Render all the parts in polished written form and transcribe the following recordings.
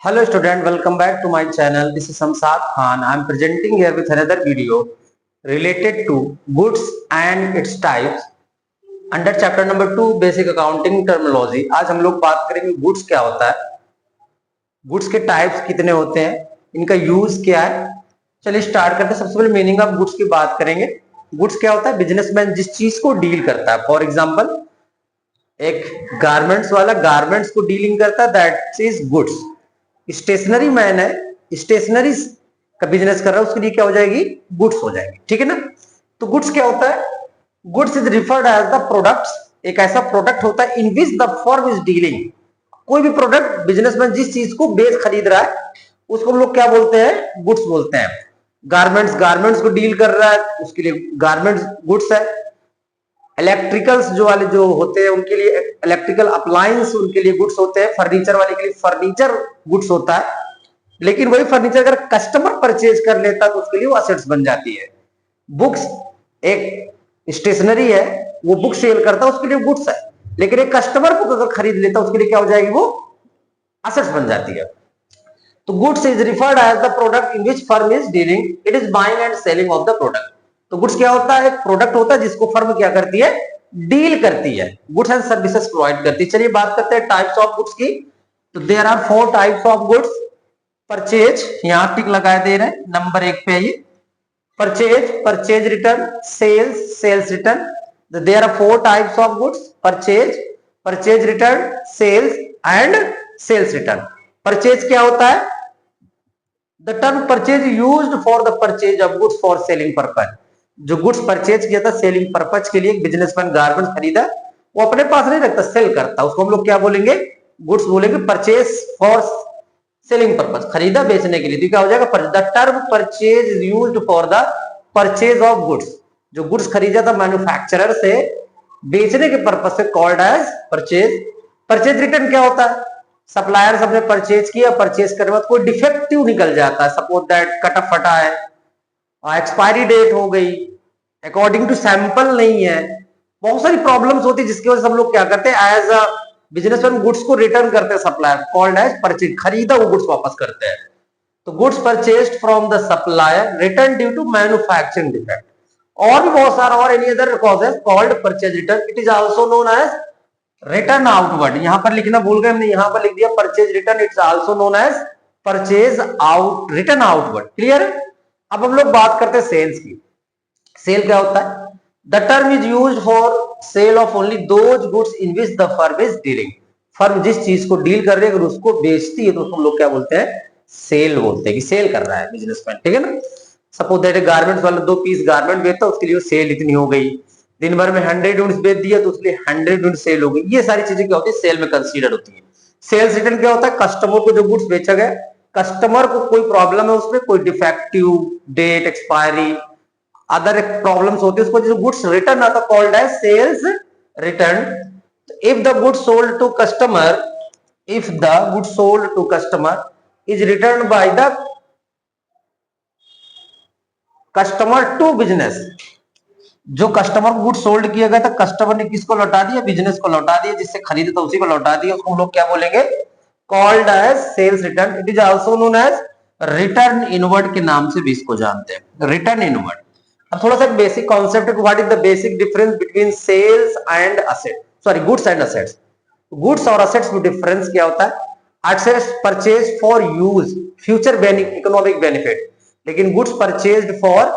Hello student, welcome back to my channel. This is Samsad Khan. I am presenting here with another video related to goods and its types under chapter number 2 basic accounting terminology. आज हम लोग बात करेंगे goods क्या होता है, goods के types कितने होते हैं, इनका यूज क्या है। चलिए स्टार्ट करते हैं। सबसे पहले मीनिंग ऑफ गुड्स की बात करेंगे। गुड्स क्या होता है? बिजनेसमैन जिस चीज को डील करता है। फॉर एग्जांपल एक गारमेंट्स वाला गारमेंट्स को डीलिंग करता है, that is goods. Stationery man है, स्टेशनरी का बिजनेस कर रहा है, उसके लिए क्या हो जाएगी? गुड्स हो जाएगी। ठीक है ना। तो गुड्स क्या होता है? Goods is referred as the products. एक ऐसा प्रोडक्ट होता है in which the firm is dealing. कोई भी प्रोडक्ट बिजनेसमैन जिस चीज को बेच खरीद रहा है उसको हम लोग क्या बोलते हैं? गुड्स बोलते हैं। गारमेंट्स को डील कर रहा है, उसके लिए गारमेंट्स गुड्स है। इलेक्ट्रिकल्स जो वाले जो होते हैं उनके लिए इलेक्ट्रिकल अप्लायंस उनके लिए गुड्स होते हैं। फर्नीचर वाले के लिए फर्नीचर गुड्स होता है। लेकिन वही फर्नीचर अगर कस्टमर परचेज कर लेता है तो उसके लिए वो असेट्स बन जाती है। बुक्स एक स्टेशनरी है, वो बुक सेल करता है, उसके लिए गुड्स है। लेकिन एक कस्टमर बुक अगर खरीद लेता है उसके लिए क्या हो जाएगी? वो असेट्स बन जाती है। तो goods is referred as the product in which firm is dealing. It is buying and selling of the product. तो गुड्स क्या होता है? एक प्रोडक्ट होता है जिसको फर्म क्या करती है? डील करती है, गुड्स एंड सर्विसेज प्रोवाइड करती है। चलिए बात करते हैं टाइप्स ऑफ गुड्स की। तो there are 4 types of goods. Purchase, यहां टिक लगाए दे रहे हैं नंबर 1 पे। ये purchase return, sales return. There are 4 types of goods. Purchase return, sales and sales return. Purchase क्या होता है? The term purchase used for the purchase of goods for selling purpose. जो गुड्स परचेज किया था selling purpose के लिए, businessman garments खरीदा, वो अपने पास नहीं रखता, सेल करता, उसको हम लोग क्या बोलेंगे? गुड्स बोलेंगे। परचेज फॉर सेलिंग पर्पज, खरीदा बेचने के लिए, तो क्या हो जाएगा? The term purchase is used for the purchase of goods. जो गुड्स खरीदा था मैन्युफैक्चरर से बेचने के पर्पज से, called as purchase. Purchase return क्या होता है? सप्लायर सबने परचेज किया, परचेज करने के बाद कोई डिफेक्टिव निकल जाता है, सपोज दैट कटा फटा है, एक्सपायरी डेट हो गई, अकॉर्डिंग टू सैंपल नहीं है, बहुत सारी प्रॉब्लम्स होती है, जिसकी वजह से हम लोग क्या करते हैं? एज अ बिजनेसमैन गुड्स को रिटर्न करते हैं सप्लायर, कॉल्ड एज परचेज। खरीदा वो गुड्स वापस करते हैं। तो goods purchased from the supplier return due to manufacturing defect. और भी बहुत सारा और any other causes called purchase return. It is also known as return outward. यहां पर लिखना भूल गए हमने, यहां पर लिख दिया purchase return. It's also known as purchase out, return outward. Clear है। अब हम लोग बात करते हैं सेल्स की। सेल क्या होता है? The term is used for sale of only those goods in which the firm is dealing. Firm जिस चीज को डील कर रही है, अगर उसको बेचती है तो उसको हम लोग क्या बोलते हैं? सेल बोलते हैं, कि सेल कर रहा है बिजनेसमैन। ठीक है ना। सपोज दैट गारमेंट्स वाला 2 पीस गारमेंट बेचता, उसके लिए सेल इतनी हो गई। दिन भर में 100 यूनिट्स बेच दिया तो उसके लिए 100 यूनिट सेल हो गई। ये सारी चीजें क्या होती है? सेल में कंसीडर होती है। सेल्स रिटर्न क्या होता है? कस्टमर को जो गुड्स बेचा गया, कस्टमर को कोई प्रॉब्लम है उसमें, कोई defective, date expiry, other problems होती है, उसको जो गुड्स रिटर्न आता है, called as sales return. If the goods sold to customer, if the goods sold to customer is return by the customer to business. जो कस्टमर को goods sold किया गया था, कस्टमर ने किसको लौटा दिया? बिजनेस को लौटा दिया, जिससे खरीदा था उसी को लौटा दिया, उसको हम लोग क्या बोलेंगे? Called as sales return. It is also known as return inward के नाम से भी इसको जानते हैं, रिटर्न इनवर्ड। अब थोड़ा सा बेसिक कॉन्सेप्ट है, what is the basic difference between sales and asset, sorry goods and assets. Goods और असेट्स में डिफरेंस क्या होता है? Assets purchase for use, future economic benefit, लेकिन goods purchased for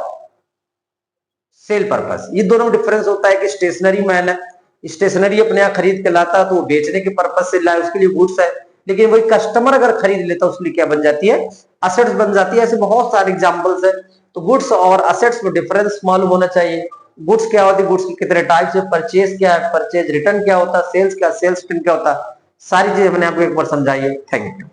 sale purpose. ये दोनों डिफरेंस होता है कि स्टेशनरी मैन है, स्टेशनरी अपने यहाँ खरीद के लाता तो वो बेचने के पर्पज से लाए, उसके लिए गुड्स है। लेकिन वही कस्टमर अगर खरीद लेता उसके लिए क्या बन जाती है? असेट्स बन जाती है। ऐसे बहुत सारे एग्जांपल्स है। तो गुड्स और असेट्स में डिफरेंस मालूम होना चाहिए। गुड्स क्या होती है, गुड्स के कितने टाइप्स है, परचेज क्या है, परचेज रिटर्न क्या होता है, सेल्स क्या, सेल्स रिटर्न क्या होता है, सारी चीजें मैंने आपको एक बार समझाई है। Thank you.